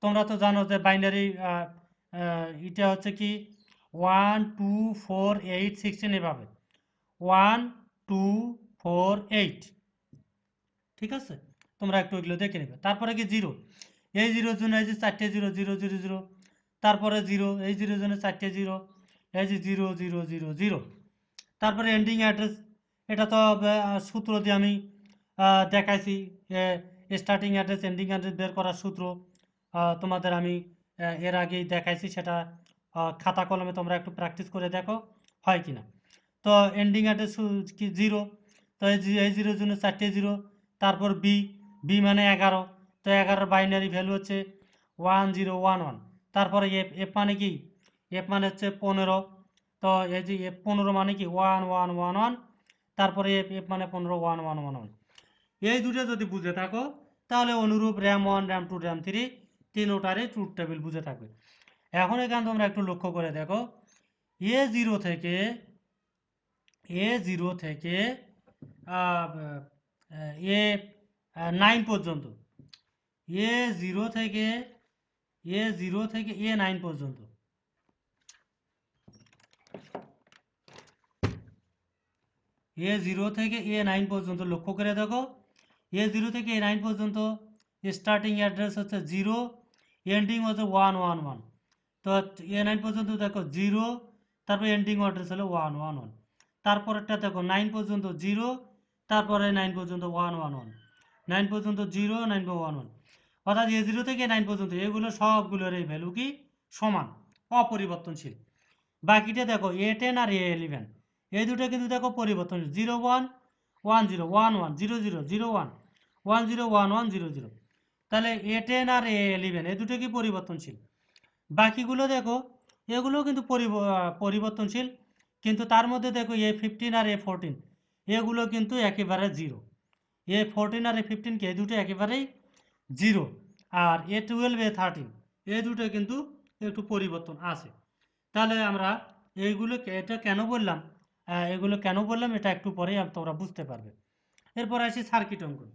তোমরা তো জানো যে বাইনারি এটা হচ্ছে কি 1 2 4 8 16 এভাবে 1 2 4 8, ঠিক আছে, তোমরা একটু ওইগুলো দেখে নেবে। তারপরে কি 0, এই জিরোর জন্য এই যে 4টে জিরো 000, তারপরে 0, এই জিরোর জন্য 4টে জিরো, এই যে 0000। তারপরে এন্ডিং অ্যাড্রেস, এটা তো সূত্র দিয়ে আমি দেখাইছি, স্টার্টিং অ্যাড্রেস এন্ডিং অ্যাড্রেস বের করার সূত্র তোমাদের আমি এর আগেই দেখাইছি, সেটা খাতা কলমে তোমরা একটু প্র্যাকটিস করে দেখো হয় কিনা। তো এন্ডিং অ্যাড্রেস কি 0, তো এই 0 জন্য 4টে 0। তারপর বি মানে 11, তো 11 বাইনারি ভ্যালু হচ্ছে 1011। তারপরে এফ মানে কি, এফ মানে হচ্ছে 15, তো এই যে F15 মানে কি 1111। তারপরে এফ মানে 15 1111। এই দুটো যদি বুঝে থাকো তাহলে অনুরূপ RAM1 RAM2 RAM3 তিনোটারই truth table বুঝে থাকবে। এখন এখানে তোমরা একটু লক্ষ্য করে দেখো, A0 থেকে A9 পর্যন্ত, A0 থেকে A9 পর্যন্ত, A0 থেকে A9 পর্যন্ত লক্ষ্য করে দেখো। A0 থেকে A9 পর্যন্ত স্টার্টিং অ্যাড্রেস হচ্ছে 0, এন্ডিং হচ্ছে 111। তো A9 পর্যন্ত দেখো 0, তারপর এন্ডিং অ্যাড্রেস হলো 111। তারপরেরটা দেখো 9 পর্যন্ত 0, তারপরে 9 পর্যন্ত 111, 9 পর্যন্ত 0 9 11। অর্থাৎ A0 থেকে 9 পর্যন্ত এগুলো সবগুলোর এই ভ্যালু কি সমান, অপরিবর্তনশীল। বাকিটা দেখো A10 আর A11 এই দুটো কিন্তু দেখো পরিবর্তনশীল, 01 10 11 00 01 10 11 00। তাহলে A10 আর A11 এই দুটো কি পরিবর্তনশীল। বাকিগুলো দেখো এগুলো কিন্তু পরিবর্তনশীল, কিন্তু তার মধ্যে দেখো A15 আর A14 এগুলো কিন্তু একেবারে 0। A14 আর A15 কে এই দুটো একেবারেই 0। আর A12 A13 এই দুটো কিন্তু একটু পরিবর্তন আছে। তাহলে আমরা এটা কেন বললাম, এগুলো কেন বললাম এটা একটু পরেই তোমরা বুঝতে পারবে। এরপর আসি সার্কিট অঙ্কন।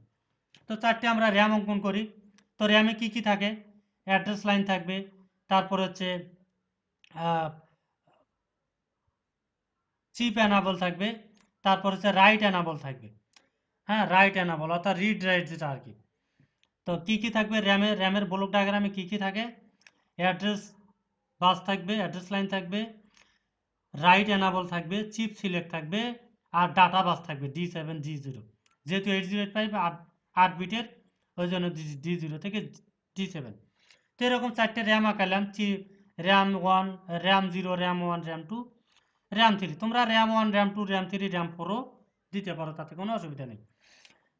তো 4টে আমরা র্যাম অঙ্কন করি। তো র্যামে কি কি থাকে, অ্যাড্রেস লাইন থাকবে, তারপর হচ্ছে চিপ অ্যানাবল থাকবে, তারপর হচ্ছে রাইট অ্যানাবল থাকবে। হ্যাঁ, রাইট অ্যানাবল অর্থাৎ রিড রাইট যেটা আর কি। তো কি কি থাকবে র্যামের ব্লক ডায়াগ্রামে কি কি থাকে, অ্যাড্রেস বাস থাকবে, অ্যাড্রেস লাইন থাকবে, রাইট অ্যানাবল থাকবে, চিপ সিলেক্ট থাকবে, আর ডাটা বাস থাকবে D7 D0। যেহেতু 8085 8 বিটের, ওই জন্য D0 থেকে D7। তো এরকম 4টে RAM আঁকালাম, RAM1 RAM0 RAM1 RAM2 RAM3। তোমরা RAM1 RAM2 RAM3 RAM4ও দিতে পারো, তাতে কোনো অসুবিধা নেই।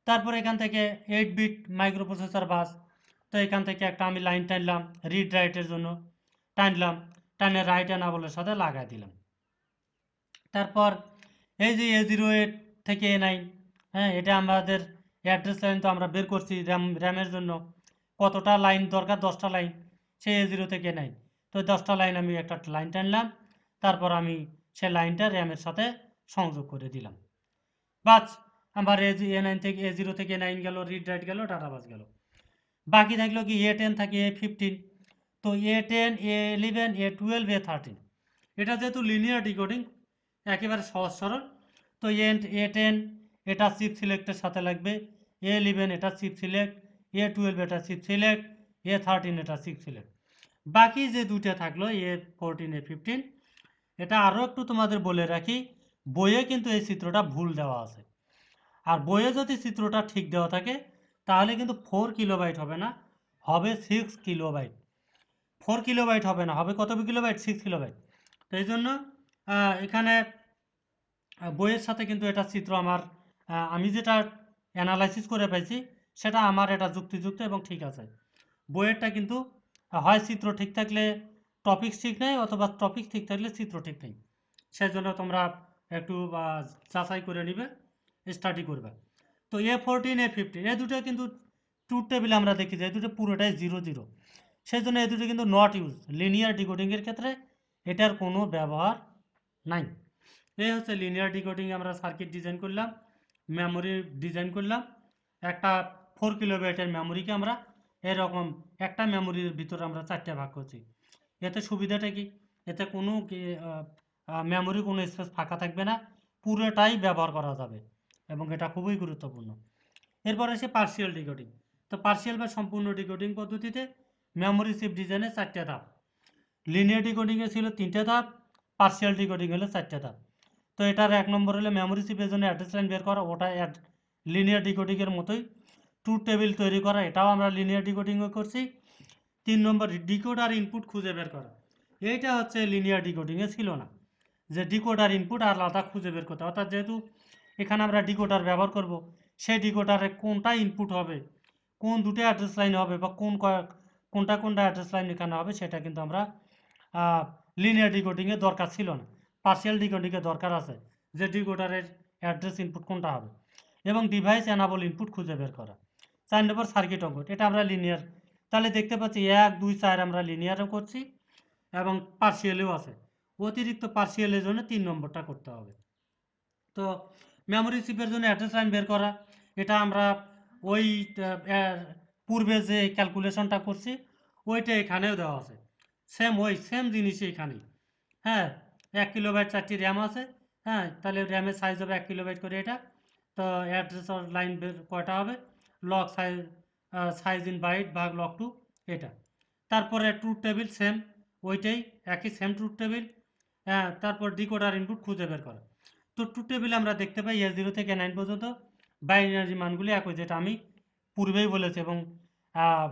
তারপর এখান থেকে 8 বিট মাইক্রোপ্রসেসর বাস। তো এখান থেকে একটা আমি লাইন টানলাম রিড রাইটের জন্য, টানলাম, টানে রাইট অ্যানাবলের সাথে লাগাই দিলাম। তারপর এই যে A08 থেকে A9, হ্যাঁ এটা আমাদের অ্যাড্রেস লাইন, তো আমরা বের করছি র্যামের জন্য কতটা লাইন দরকার, 10টা লাইন, সেই A0 থেকে A9। তো 10টা লাইন আমি একটা লাইন টানলাম, তারপর আমি সে লাইনটা র্যামের সাথে সংযোগ করে দিলাম। বাস আমার A9 থেকে A0 থেকে A9 গেল, রিড রাইট গেল, ডাটা বাস গেল। বাকি থাকলো কি A10 থাকে A15। তো A10 A11 A12 A13 এটা যেহেতু লিনিয়ার ডিকোডিং একেবারে সহজ সরল। তো A10 এটা চিপ সিলেক্টের সাথে লাগবে, A11 এটা চিপ সিলেক্ট, A12 এটা চিপ সিলেক্ট, A13 এটা চিপ সিলেক্ট। বাকি যে দুটো থাকলো A14 A15 এটা আরও একটু তোমাদের বলে রাখি, বইয়ে কিন্তু এই চিত্রটা ভুল দেওয়া আছে। আর বইয়ে যদি চিত্রটা ঠিক দেওয়া থাকে তাহলে কিন্তু 4 কিলোবাইট হবে না, হবে 6 কিলোবাইট। 4 কিলোবাইট হবে না, হবে কত কিলোবাইট, 6 কিলোবাইট। তো এই জন্য এখানে বইয়ের সাথে কিন্তু এটা চিত্র আমার, আমি যেটা অ্যানালাইসিস করে পাইছি সেটা আমার এটা যুক্তিযুক্ত এবং ঠিক আছে। বইয়েরটা কিন্তু হয় চিত্র ঠিক থাকলে টপিক ঠিক নেই, অথবা টপিক ঠিক থাকলে চিত্র ঠিক নেই। সেজন্য তোমরা একটু যাচাই করে নিবে, স্টাডি করবে। তো A14 A15 এই দুটো কিন্তু ট্রুথ টেবিলে আমরা দেখি যে এই দুটো পুরোটাই 0 0। সেই জন্য এই দুটো কিন্তু নট ইউজ, লিনিয়ার ডিকোডিংয়ের ক্ষেত্রে এটার কোনো ব্যবহার নাই। এই হচ্ছে লিনিয়ার ডিকোডিং, আমরা সার্কিট ডিজাইন করলাম, মেমোরি ডিজাইন করলাম। একটা 4 কিলোবাইটের মেমোরিকে আমরা এরকম একটা মেমোরির ভিতরে আমরা 4টে ভাগ করছি। এতে সুবিধাটা কি, এতে কোনো মেমোরি কোনো স্পেস ফাঁকা থাকবে না, পুরোটাই ব্যবহার করা যাবে এবং এটা খুবই গুরুত্বপূর্ণ। এরপর আসে পার্শিয়াল ডিকোডিং। তো পার্শিয়াল বা সম্পূর্ণ ডিকোডিং পদ্ধতিতে মেমোরি চিপ ডিজাইনের 4টে ধাপ। লিনিয়ার ডিকোডিংয়ে ছিল 3টে ধাপ, পার্শিয়াল ডিকোডিং হলো 4টে ধাপ। তো এটার 1 নম্বর হলো মেমোরি চিপের জন্য অ্যাড্রেস লাইন বের করা, ওটা লিনিয়ার ডিকোডিংয়ের মতোই। ট্রুথ টেবিল তৈরি করা, এটাও আমরা লিনিয়ার ডিকোডিংও করছি। 3 নম্বর ডিকোড আর ইনপুট খুঁজে বের করা। এইটা হচ্ছে লিনিয়ার ডিকোডিংয়ে ছিল না, যে ডিকোডার ইনপুট আর আলাদা খুঁজে বের করতে, অর্থাৎ যেহেতু এখানে আমরা ডিকোডার ব্যবহার করব, সেই ডিকোডারে কোনটা ইনপুট হবে, কোন দুটো অ্যাড্রেস লাইন হবে, বা কোনটা অ্যাড্রেস লাইন এখানে হবে, সেটা কিন্তু আমরা লিনিয়ার ডিকোডিংয়ের দরকার ছিল না। পার্সিয়াল ডিকোডিংয়ের দরকার আছে, যে ডিকোডারের অ্যাড্রেস ইনপুট কোনটা হবে এবং ডিভাইস এনাবল ইনপুট খুঁজে বের করা। 4 নম্বর সার্কিট অঙ্কন, এটা আমরা লিনিয়ার, তাহলে দেখতে পাচ্ছি 1 2 4 আমরা লিনিয়ারও করছি এবং পার্সিয়ালেও আছে, অতিরিক্ত পার্সিয়ালের জন্য 3 নম্বরটা করতে হবে। তো মেমোরি চিপের জন্য অ্যাড্রেস লাইন বের করা, এটা আমরা ওই পূর্বে যে ক্যালকুলেশনটা করছি ওইটা এখানেও দেওয়া আছে, সেম জিনিসই এখানেই। হ্যাঁ, 1 কিলোবাইট 4টি র্যাম আছে। হ্যাঁ, তাহলে র্যামের সাইজ হবে 1 কিলোবাইট করে এটা। তো অ্যাড্রেস লাইন কয়টা হবে, লগ সাইজ ইন বাইট ভাগ লগ 2 এটা। তারপরে ট্রুথ টেবিল সেম, ওইটাই একই সেম ট্রুথ টেবিল। হ্যাঁ, তারপর ডিকোডার ইনপুট খুঁজে বের করা। তো ট্রুথ টেবিলে আমরা দেখতে পাই A0 থেকে 9 পর্যন্ত বাইনারি মানগুলি একই, যেটা আমি পূর্বেই বলেছি এবং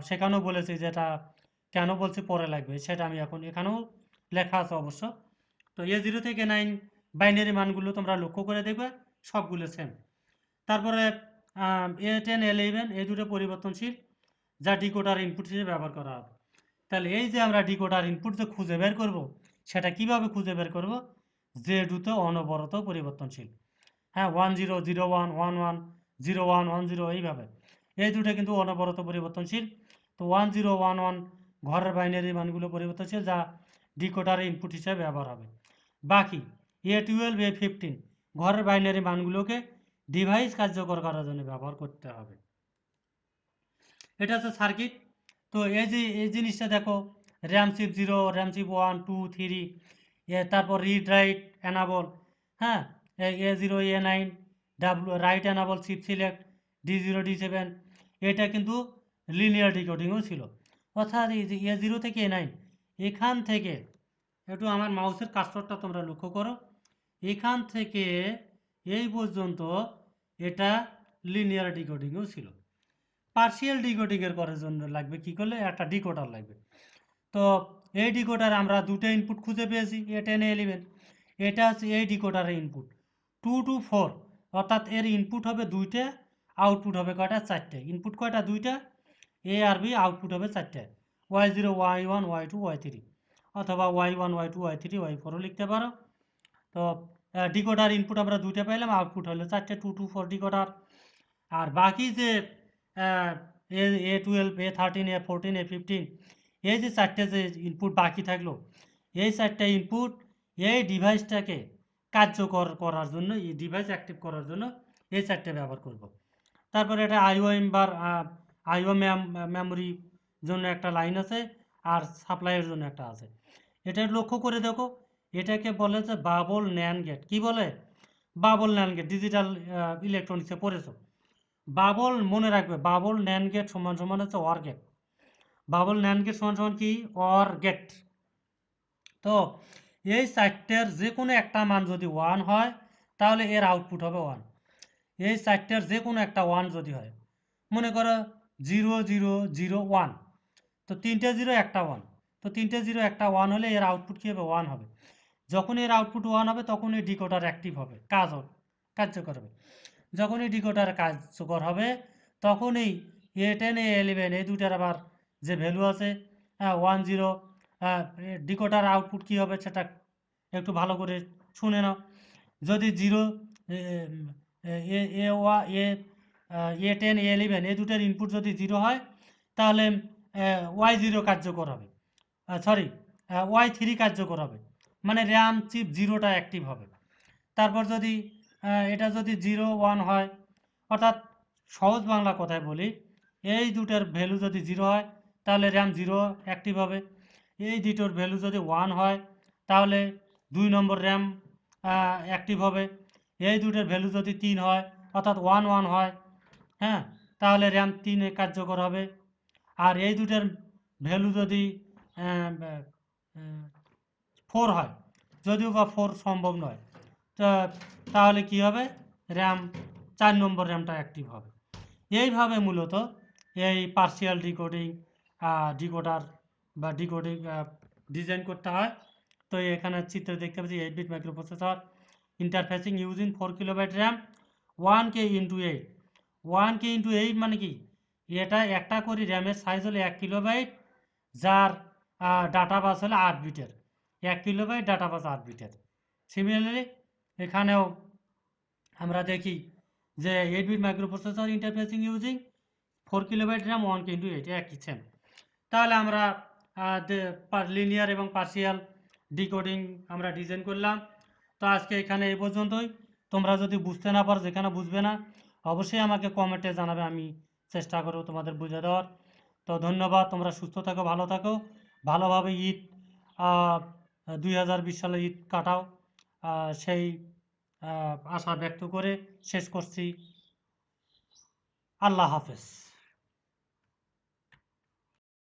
সেখানেও বলেছি, যেটা কেন বলছি পরে লাগবে সেটা আমি এখন এখানেও লেখা আছে অবশ্য। তো A0 থেকে 9 বাইনারি মানগুলো তোমরা লক্ষ্য করে দেখবে সবগুলো সেম। তারপরে A10 A11 এই দুটো পরিবর্তনশীল, যা ডিকোডার ইনপুট হিসেবে ব্যবহার করা হবে। তাহলে এই যে আমরা ডিকোডার ইনপুট যে খুঁজে বের করব, সেটা কিভাবে খুঁজে বের করব, যে দুটো অনবরত পরিবর্তনশীল। হ্যাঁ, 10 01 11 01 10 এইভাবে, এই দুটো কিন্তু অনবরত পরিবর্তনশীল। তো 1011 ঘরের বাইনারি মানগুলো পরিবর্তনশীল, যা ডিকোডারে ইনপুট হিসেবে ব্যবহার হবে। বাকি A12 A15 ঘরের বাইনারি মানগুলোকে ডিভাইস কার্যকর করার জন্য ব্যবহার করতে হবে। এটা হচ্ছে সার্কিট। তো এই যে এই জিনিসটা দেখো, র্যাম চিপ 0, র্যাম চিপ 1 2 3, তারপর রিড রাইট এনাবল, হ্যাঁ, A0 A9 right enable chip select D0 D7, এটা কিন্তু লিনিয়ার ডিকোডিংও ছিল। অর্থাৎ এই যে A0 থেকে A9, এখান থেকে একটু আমার মাউসের কার্সরটা তোমরা লক্ষ্য করো, এখান থেকে এই পর্যন্ত এটা লিনিয়ার ডিকোডিংও ছিল। পার্সিয়াল ডিকোডিংয়ের করার জন্য লাগবে কি করলে, একটা ডিকোডার লাগবে। তো এই ডিকোডার আমরা দুটো ইনপুট খুঁজে পেয়েছি, A10 A11, এটা হচ্ছে এই ডিকোডারের ইনপুট 2 to 4, অর্থাৎ এর ইনপুট হবে 2টে, আউটপুট হবে কয়টা, 4টে। ইনপুট কয়টা, 2টা, A আর B, আউটপুট হবে 4টে, Y0 Y1 Y2 Y3, অথবা Y1 Y2 Y3 Y4ও লিখতে পারো। তো ডিকোডার ইনপুট আমরা 2টে পেলাম, আউটপুট হলো 4টে, 2 to 4 ডিকোডার। আর বাকি যে A12 A13 A14 A15, এই যে 4টে যে ইনপুট বাকি থাকলো, এই 4টে ইনপুট এই ডিভাইসটাকে কার্যকর করার জন্য, এই ডিভাইস অ্যাক্টিভ করার জন্য এই 4টে ব্যবহার করব। তারপরে এটা আইও মেম্বার, আইও মেমোরি জন্য একটা লাইন আছে, আর সাপ্লাইয়ের জন্য একটা আছে। এটা লক্ষ্য করে দেখো, এটাকে বলে যে বাবল ন্যান্ড গেট। কি বলে, বাবল ন্যান্ড গেট, ডিজিটাল ইলেকট্রনিক্সে পড়েছো। বাবল মনে রাখবে, বাবল ন্যান্ড গেট সমান সমান হচ্ছে OR gate. Bubble NAND gate সমান সমান কি, অর গেট। তো এই 4টের যে কোনো একটা মান যদি 1 হয়, তাহলে এর আউটপুট হবে 1। এই 4টের যে কোনো একটা 1 যদি হয়, মনে করো 0 0 0 1, তো 3টে 0 একটা 1, তো 3টে 0 একটা 1 হলে এর আউটপুট কী হবে, 1 হবে। যখন এর আউটপুট 1 হবে, তখন এই ডিকোডার অ্যাক্টিভ হবে, কার্যকর হবে। যখন এই ডিকোডার কার্যকর হবে, তখনই A10 A11 এই দুটার আবার যে ভ্যালু আছে 10, ডিকোডার আউটপুট কী হবে সেটা একটু ভালো করে শুনে নাও। যদি 0 A10 A11 এই দুটার ইনপুট যদি 0 হয়, তাহলে Y0 কার্যকর হবে, সরি Y3 কার্যকর হবে, মানে র্যাম চিপ 0টা অ্যাক্টিভ হবে। তারপর যদি এটা যদি 0 1 হয়, অর্থাৎ সহজ বাংলা কথায় বলি, এই দুটার ভ্যালু যদি 0 হয়, তাহলে র্যাম 0 অ্যাক্টিভ হবে। এই দুটোর ভ্যালু যদি 1 হয়, তাহলে 2 নম্বর র্যাম অ্যাক্টিভ হবে। এই দুটোর ভ্যালু যদি 3 হয়, অর্থাৎ 1 1 হয়, হ্যাঁ, তাহলে র্যাম 3 কার্যকর হবে। আর এই দুটোর ভ্যালু যদি 4 হয়, যদিও বা 4 সম্ভব নয়, তাহলে কি হবে, র্যাম 4 নম্বর র্যামটা অ্যাক্টিভ হবে। এইভাবে মূলত এই পার্সিয়াল ডিকোডিং, ডিকোডার বা ডিকোডিং ডিজাইন করতে হয়। তো এখানে চিত্র দেখতে পাচ্ছি 8 bit microprocessor interfacing using 4 kilobyte RAM 1K into 8 1K into 8 মানে কি এটা একটা করে র্যামের সাইজ হলো 1 কিলোবাইট, যার ডাটা বাস হলো 8 বিটের। 1 কিলোবাইট ডাটা বাস 8 বিটের। সিমিলারলি এখানেও আমরা দেখি যে 8 bit microprocessor interfacing using 4 kilobyte RAM 1K into 8 একই সেম। তাহলে আমরা লিনিয়ার এবং পার্সিয়াল ডিকোডিং আমরা ডিজাইন করলাম। তো আজকে এখানে এই পর্যন্তই। তোমরা যদি বুঝতে না পারো, যেখানে বুঝবে না অবশ্যই আমাকে কমেন্টে জানাবে, আমি চেষ্টা করব তোমাদের বুঝে দেওয়ার। তো ধন্যবাদ, তোমরা সুস্থ থাকো, ভালো থাকো, ভালোভাবে ঈদ 2020 সালে ঈদ কাটাও, সেই আশা ব্যক্ত করে শেষ করছি। আল্লাহ হাফেজ।